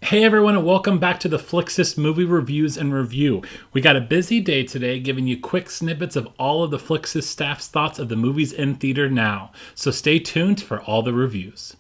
Hey everyone, and welcome back to the Flixist Movie Reviews and Review. We got a busy day today giving you quick snippets of all of the Flixist staff's thoughts of the movies in theater now. So stay tuned for all the reviews.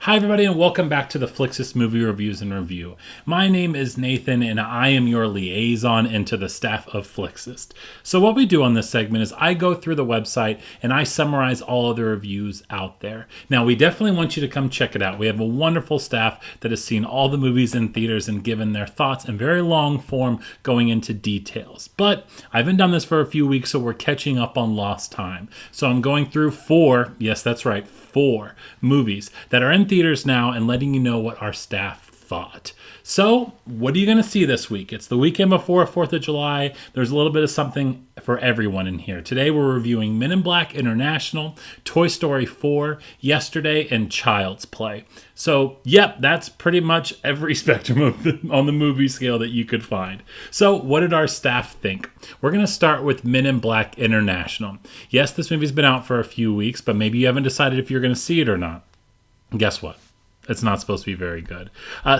Hi everybody, and welcome back to the Flixist Movie Reviews and Review. My name is Nathan and I am your liaison into the staff of Flixist. So what we do on this segment is I go through the website and I summarize all of the reviews out there. Now we definitely want you to come check it out. We have a wonderful staff that has seen all the movies in theaters and given their thoughts in very long form going into details. But I haven't done this for a few weeks, so we're catching up on lost time. So I'm going through four movies that are in theaters now and letting you know what our staff thought. So, what are you going to see this week? It's the weekend before 4th of July. There's a little bit of something for everyone in here. Today we're reviewing Men in Black International, Toy Story 4, Yesterday, and Child's Play. So, yep, that's pretty much every spectrum on the movie scale that you could find. So, what did our staff think? We're going to start with Men in Black International. Yes, this movie's been out for a few weeks, but maybe you haven't decided if you're going to see it or not. Guess what? It's not supposed to be very good.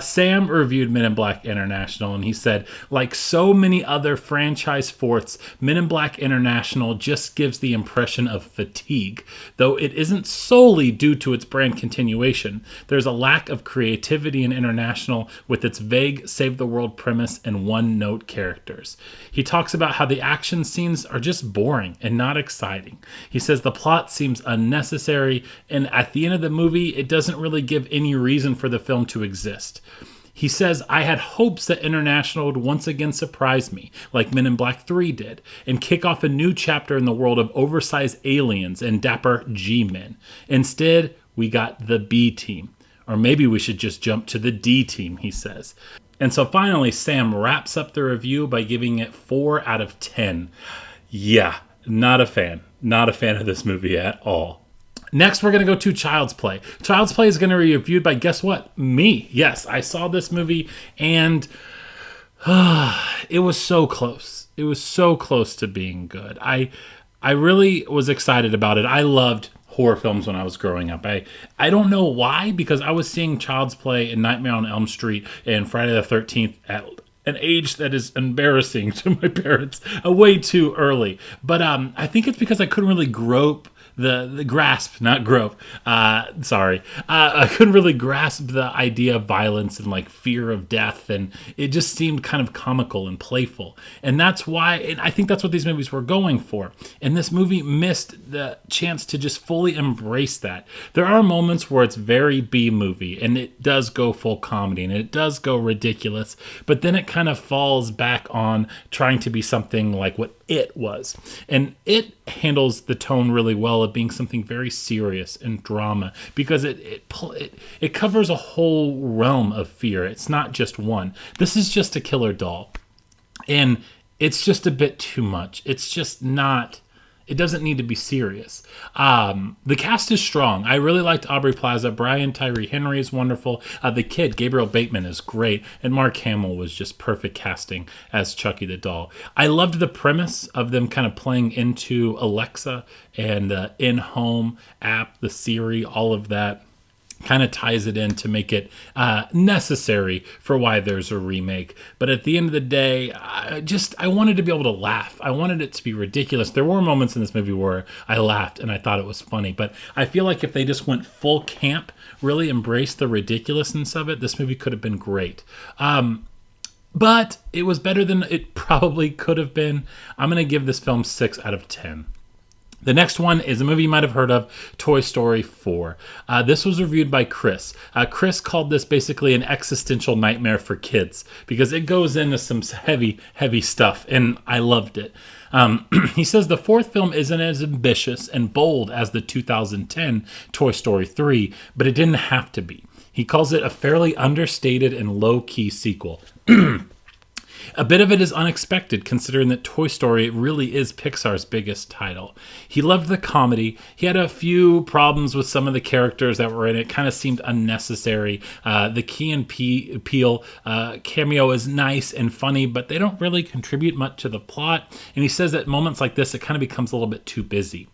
Sam reviewed Men in Black International, and he said, like so many other franchise fourths, Men in Black International just gives the impression of fatigue, though it isn't solely due to its brand continuation. There's a lack of creativity in International with its vague save-the-world premise and one-note characters. He talks about how the action scenes are just boring and not exciting. He says the plot seems unnecessary, and at the end of the movie, it doesn't really give any reason for the film to exist. He says, I had hopes that International would once again surprise me, like Men in Black 3 did, and kick off a new chapter in the world of oversized aliens and dapper G-men. Instead, we got the B team. Or maybe we should just jump to the D team, he says. And so finally, Sam wraps up the review by giving it 4 out of 10. Yeah, not a fan. Not a fan of this movie at all. Next, we're going to go to Child's Play. Child's Play is going to be reviewed by, guess what? Me. Yes, I saw this movie, and it was so close. It was so close to being good. I really was excited about it. I loved horror films when I was growing up. I don't know why, because I was seeing Child's Play and Nightmare on Elm Street and Friday the 13th at an age that is embarrassing to my parents, way too early. But I think it's because I couldn't really I couldn't really grasp the idea of violence and like fear of death, and it just seemed kind of comical and playful. And that's why, and I think that's what these movies were going for. And this movie missed the chance to just fully embrace that. There are moments where it's very B movie, and it does go full comedy, and it does go ridiculous, but then it kind of falls back on trying to be something like what It was. And It handles the tone really well of being something very serious and drama, because it covers a whole realm of fear. It's not just one. This is just a killer doll, and it's just a bit too much. It's just not. It doesn't need to be serious. The cast is strong. I really liked Aubrey Plaza. Brian Tyree Henry is wonderful. The kid, Gabriel Bateman, is great. And Mark Hamill was just perfect casting as Chucky the doll. I loved the premise of them kind of playing into Alexa and the in-home app, the Siri, all of that. Kind of ties it in to make it necessary for why there's a remake. But at the end of the day, I wanted to be able to laugh. I wanted it to be ridiculous. There were moments in this movie where I laughed and I thought it was funny. But I feel like if they just went full camp, really embraced the ridiculousness of it, this movie could have been great. But it was better than it probably could have been. I'm going to give this film 6 out of 10. The next one is a movie you might have heard of, Toy Story 4. This was reviewed by Chris. Chris called this basically an existential nightmare for kids because it goes into some heavy, heavy stuff, and I loved it. He says the fourth film isn't as ambitious and bold as the 2010 Toy Story 3, but it didn't have to be. He calls it a fairly understated and low-key sequel. A bit of it is unexpected, considering that Toy Story really is Pixar's biggest title. He loved the comedy. He had a few problems with some of the characters that were in it. Kind of seemed unnecessary. The Key and Peele cameo is nice and funny, but they don't really contribute much to the plot. And he says that moments like this, it kind of becomes a little bit too busy.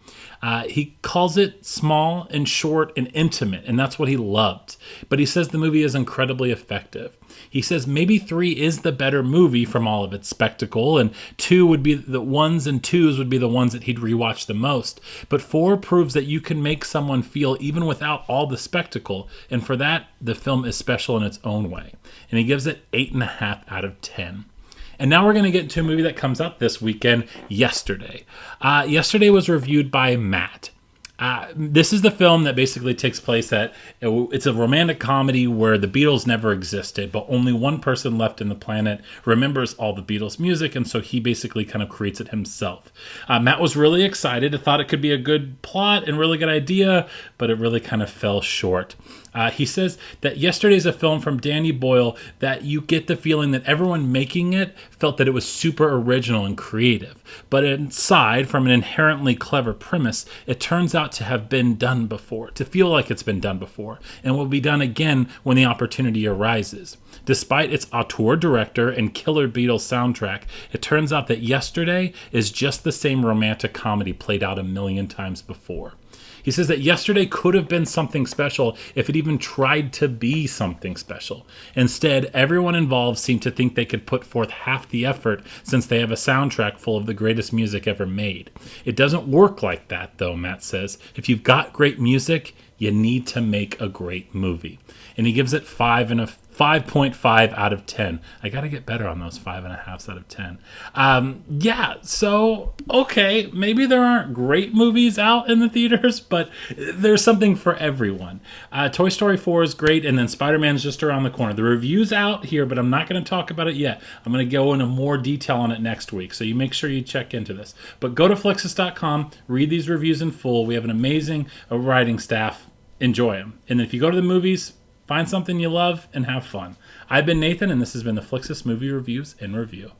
He calls it small and short and intimate, and that's what he loved. But he says the movie is incredibly effective. He says maybe 3 is the better movie from all of its spectacle, and 2 would be the ones and 2s would be the ones that he'd rewatch the most. But 4 proves that you can make someone feel even without all the spectacle, and for that, the film is special in its own way. And he gives it 8.5 out of 10. And now we're going to get into a movie that comes out this weekend, Yesterday. Yesterday was reviewed by Matt. This is the film that basically takes place at, it's a romantic comedy where the Beatles never existed, but only one person left in the planet remembers all the Beatles music, and so he basically kind of creates it himself. Matt was really excited, thought it could be a good plot and really good idea, but it really kind of fell short. He says that Yesterday's a film from Danny Boyle that you get the feeling that everyone making it felt that it was super original and creative. But aside from an inherently clever premise, it turns out to have been done before, to feel like it's been done before, and will be done again when the opportunity arises. Despite its auteur director and killer Beatles soundtrack, it turns out that Yesterday is just the same romantic comedy played out a million times before. He says that Yesterday could have been something special if it even tried to be something special. Instead, everyone involved seemed to think they could put forth half the effort since they have a soundtrack full of the greatest music ever made. It doesn't work like that, though, Matt says. If you've got great music, you need to make a great movie. And he gives it 5.5 out of 10. I got to get better on those 5.5s out of 10. So, okay, maybe there aren't great movies out in the theaters, but there's something for everyone. Toy Story 4 is great, and then Spider-Man's just around the corner. The review's out here, but I'm not going to talk about it yet. I'm going to go into more detail on it next week, so you make sure you check into this. But go to Flixist.com, read these reviews in full. We have an amazing writing staff. Enjoy them. And if you go to the movies, find something you love and have fun. I've been Nathan, and this has been the Flixist Movie Reviews in Review.